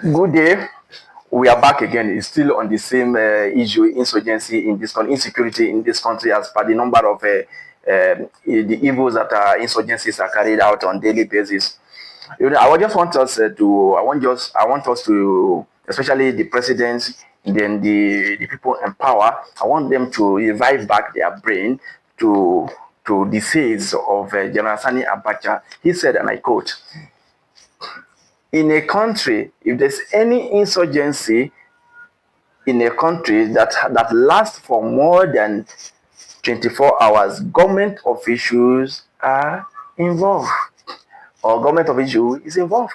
Good day. We are back again. It's still on the same issue, insurgency in this country, insecurity in this country, as per the number of the evils that insurgencies are carried out on daily basis. I just want us I want us to, especially the presidents, then the people in power. I want them to revive back their brain to the says of Gen Sani Abacha. He said, and I quote, in a country, if there's any insurgency in a country that lasts for more than 24 hours, government officials are involved, or government official is involved.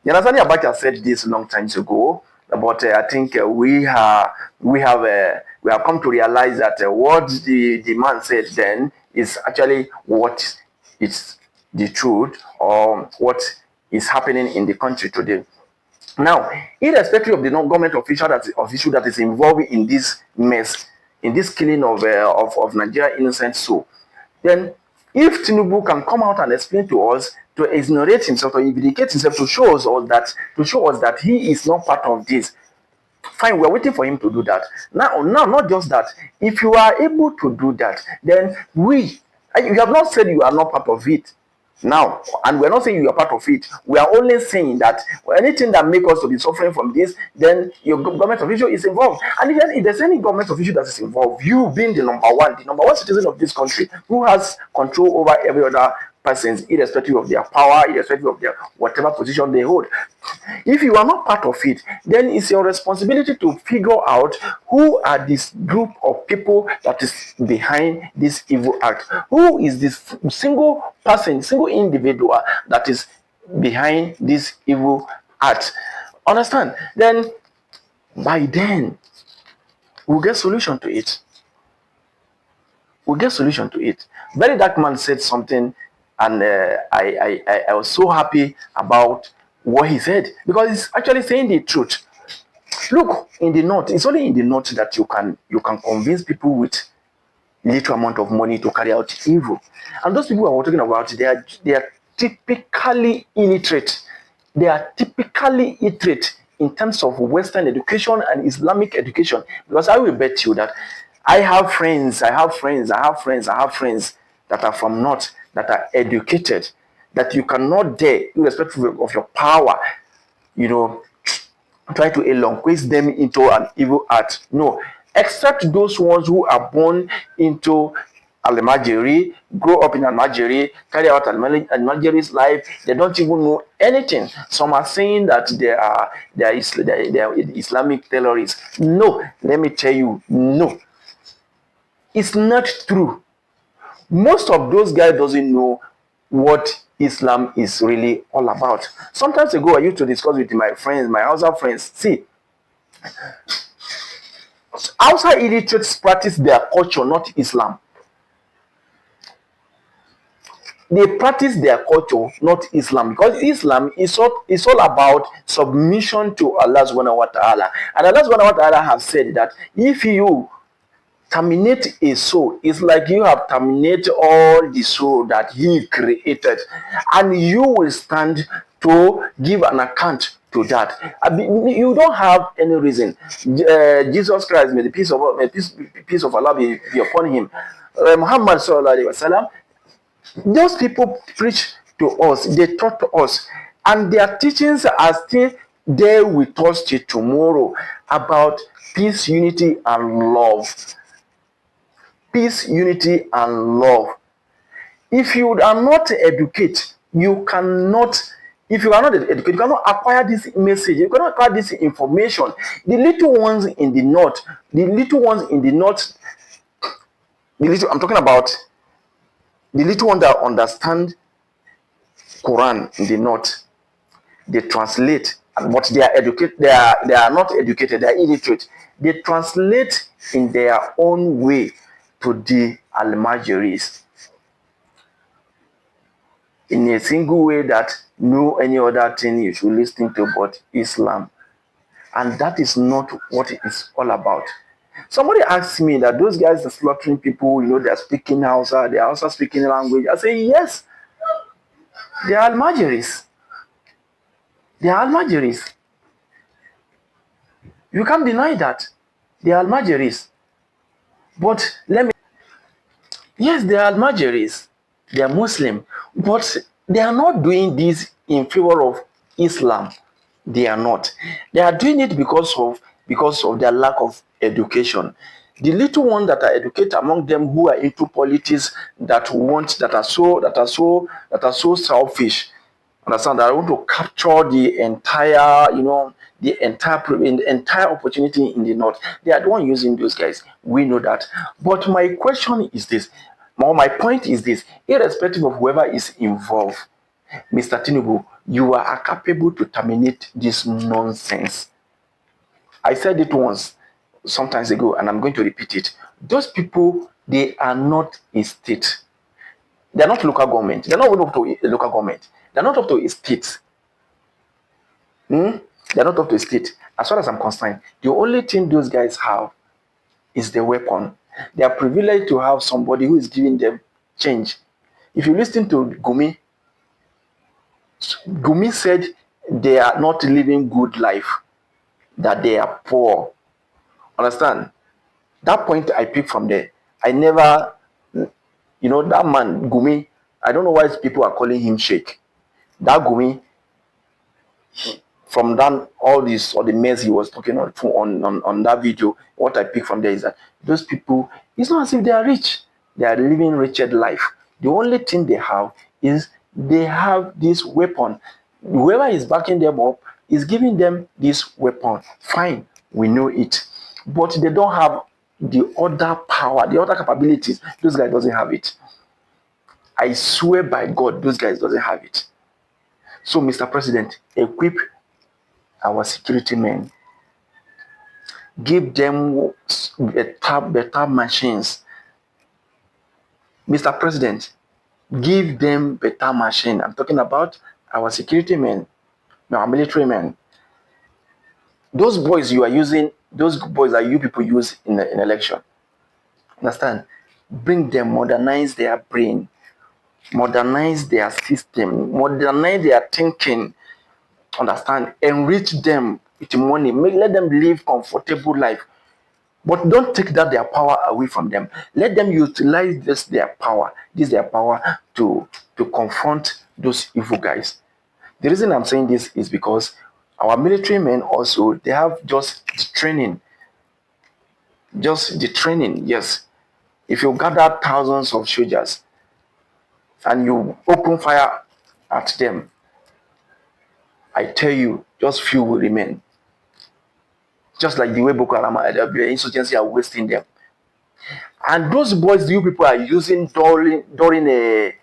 Yanasani Abacha said this long time ago, but I think we have come to realize that what the man said then is actually what is the truth, or what is happening in the country today. Now, irrespective of the non-government official that is involved in this mess, in this killing of Nigeria innocent soul, then if Tinubu can come out and explain to us, to exonerate himself, to vindicate himself, to show us that he is not part of this, fine, we're waiting for him to do that. Now, not just that. If you are able to do that, then you have not said you are not part of it. Now, and we're not saying you are part of it. We are only saying that anything that makes us to be suffering from this, then your government official is involved. And if there's any government official that is involved, you being the number one citizen of this country who has control over every other persons, irrespective of their power, irrespective of their whatever position they hold. If you are not part of it, then it's your responsibility to figure out who are this group of people that is behind this evil act. Who is this single person, single individual that is behind this evil act? Understand? Then, by then, we'll get solution to it. We'll get solution to it. Very Dark Man said something, and I was so happy about what he said, because he's actually saying the truth. Look, in the north, it's only in the north that you can convince people with little amount of money to carry out evil. And those people we're talking about, they are typically illiterate. They are typically illiterate in terms of Western education and Islamic education. Because I will bet you that I have friends that are from north, that are educated, that you cannot dare, irrespective of your power, try to elongate them into an evil act. No, except those ones who are born into Almajiri, grow up in Almajiri, carry out Almajiri's life. They don't even know anything. Some are saying that they are Islamic terrorists. No, let me tell you, no. It's not true. Most of those guys doesn't know what Islam is really all about. Sometimes ago, I used to discuss with my friends, my Hausa friends. See, Hausa illiterates practice their culture, not Islam. They practice their culture, not Islam, because Islam is all about submission to Allah subhanahu wa ta'ala. And Allah subhanahu wa ta'ala has said that if you terminate a soul, it's like you have terminated all the soul that he created, and you will stand to give an account to that. You don't have any reason. Jesus Christ, may the peace of Allah be upon him. Muhammad sallallahu alaihi wasallam. Those people preach to us, they taught to us, and their teachings are still there with us till tomorrow, about peace, unity, and love. Peace, unity, and love. If you are not educated, you cannot. If you are not educated, you cannot acquire this message. You cannot acquire this information. The little ones in the north, I'm talking about the little ones that understand Quran in the north. They translate, but they are educated. They are not educated. They are illiterate. They translate in their own way to the Almajiris, in a single way that no any other thing you should listen to but Islam. And that is not what it is all about. Somebody asked me that those guys are slaughtering people, they're speaking Hausa, they're also speaking language. I say, yes, they are Almajiris. They are Almajiris. You can't deny that. They are Almajiris. But yes, they are Almajiris. They are Muslim. But they are not doing this in favor of Islam. They are not. They are doing it because of their lack of education. The little ones that are educated among them who are into politics that are so selfish, understand that I want to capture the entire, the entire opportunity in the north. They are the one using those guys. We know that. But my question is this, or my point is this: irrespective of whoever is involved, Mr. Tinubu, you are capable to terminate this nonsense. I said it once, sometimes ago, and I'm going to repeat it. Those people, they are not a state. They're not local government. They're not even up to a local government. They're not up to a state. They're not up to a state. As far as I'm concerned, the only thing those guys have is the weapon. They are privileged to have somebody who is giving them change. If you listen to Gumi said they are not living good life, that they are poor. Understand? That point I picked from there. I never, that man, Gumi, I don't know why people are calling him Sheikh. That Gumi, from that, all the mess he was talking on that video, what I picked from there is that those people, it's not as if they are rich. They are living wretched life. The only thing they have is they have this weapon. Whoever is backing them up is giving them this weapon. Fine, we know it. But they don't have the other power, the other capabilities. Those guys doesn't have it. I swear by God, those guys doesn't have it. So, Mr. President, equip our security men. Give them better machines. Mr. President, give them better machine. I'm talking about our security men, our military men. Those boys you are using, those boys that you people use in election. Understand? Bring them, modernize their brain, modernize their system, modernize their thinking. Understand? Enrich them with money. Let them live comfortable life. But don't take their power away from them. Let them utilize their power to confront those evil guys. The reason I'm saying this is because our military men also, they have just the training. Just the training, yes. If you gather thousands of soldiers and you open fire at them, I tell you, just few will remain. Just like the way Boko Haram, the insurgency are wasting them. And those boys you people are using during a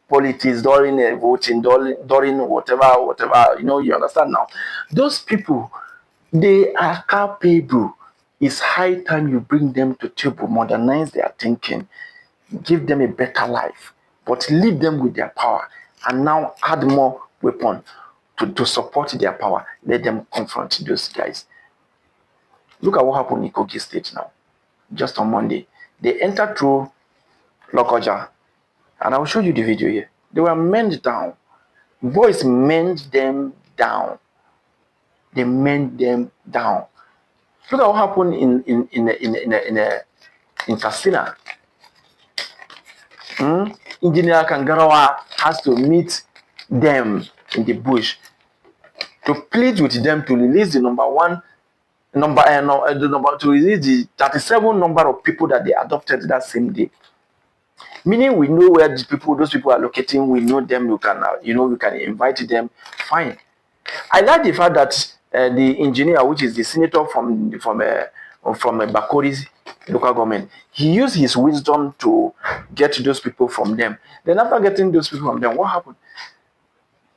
politics, during a voting, during whatever, you understand now. Those people, they are capable. It's high time you bring them to table, modernize their thinking, give them a better life, but leave them with their power and now add more weapon to support their power. Let them confront those guys. Look at what happened in Kogi State now, just on Monday. They entered through Lokoja, and I will show you the video here. They were manned down. Boys manned them down. They manned them down. Look at what happened in Katsina. Engineer Kangarawa has to meet them in the bush to plead with them to release the to release the 37 number of people that they adopted that same day. Meaning we know where those people are locating. We know them. We can invite them. Fine. I like the fact that the engineer, which is the senator from Bakori's local government, he used his wisdom to get those people from them. Then after getting those people from them, what happened?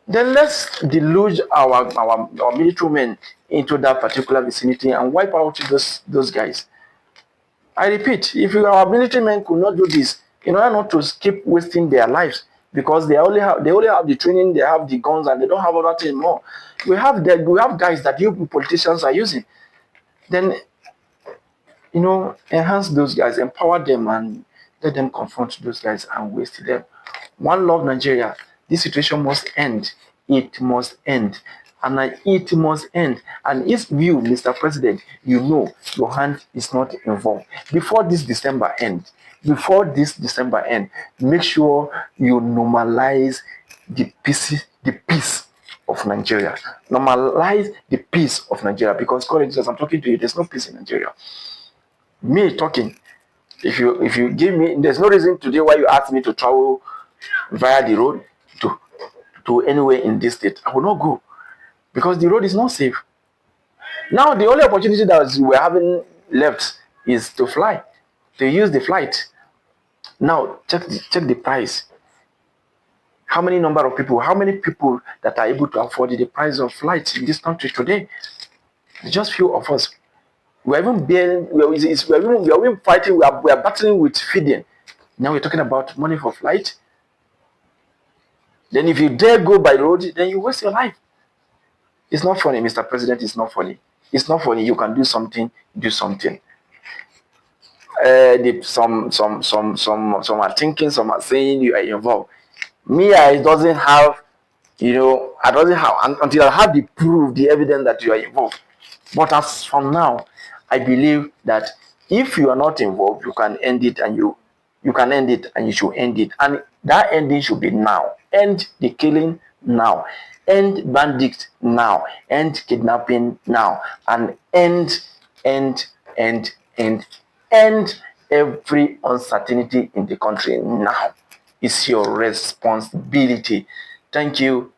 Then let's deluge our military men into that particular vicinity and wipe out those guys. I repeat, if our military men could not do this, in order not to keep wasting their lives, because they only have the training, they have the guns, and they don't have other thing more. We have guys that you politicians are using. Then enhance those guys, empower them, and let them confront those guys and waste them. One love Nigeria. This situation must end. It must end. and it must end. And if you, Mr. President, you know your hand is not involved, before this December end, make sure you normalize the peace of Nigeria. Normalize the peace of Nigeria, because currently, as I'm talking to you, there's no peace in Nigeria. Me talking, if you give me, there's no reason today why you ask me to travel via the road to anywhere in this state. I will not go, because the road is not safe. Now the only opportunity that we're having left is to fly, to use the flight. Now check the price. How many people that are able to afford the price of flights in this country today? Just few of us. We're even fighting. We are battling with feeding. Now we're talking about money for flight. Then if you dare go by road, then you waste your life. It's not funny, Mr. President. It's not funny. It's not funny. You can do something. Do something. Some are thinking. Some are saying you are involved. Me, I doesn't have. I doesn't have until I have the proof, the evidence that you are involved. But as from now, I believe that if you are not involved, you can end it, and you can end it, and you should end it. And that ending should be now. End the killing now. End bandits now. End kidnapping now. And end every uncertainty in the country now. It's your responsibility. Thank you.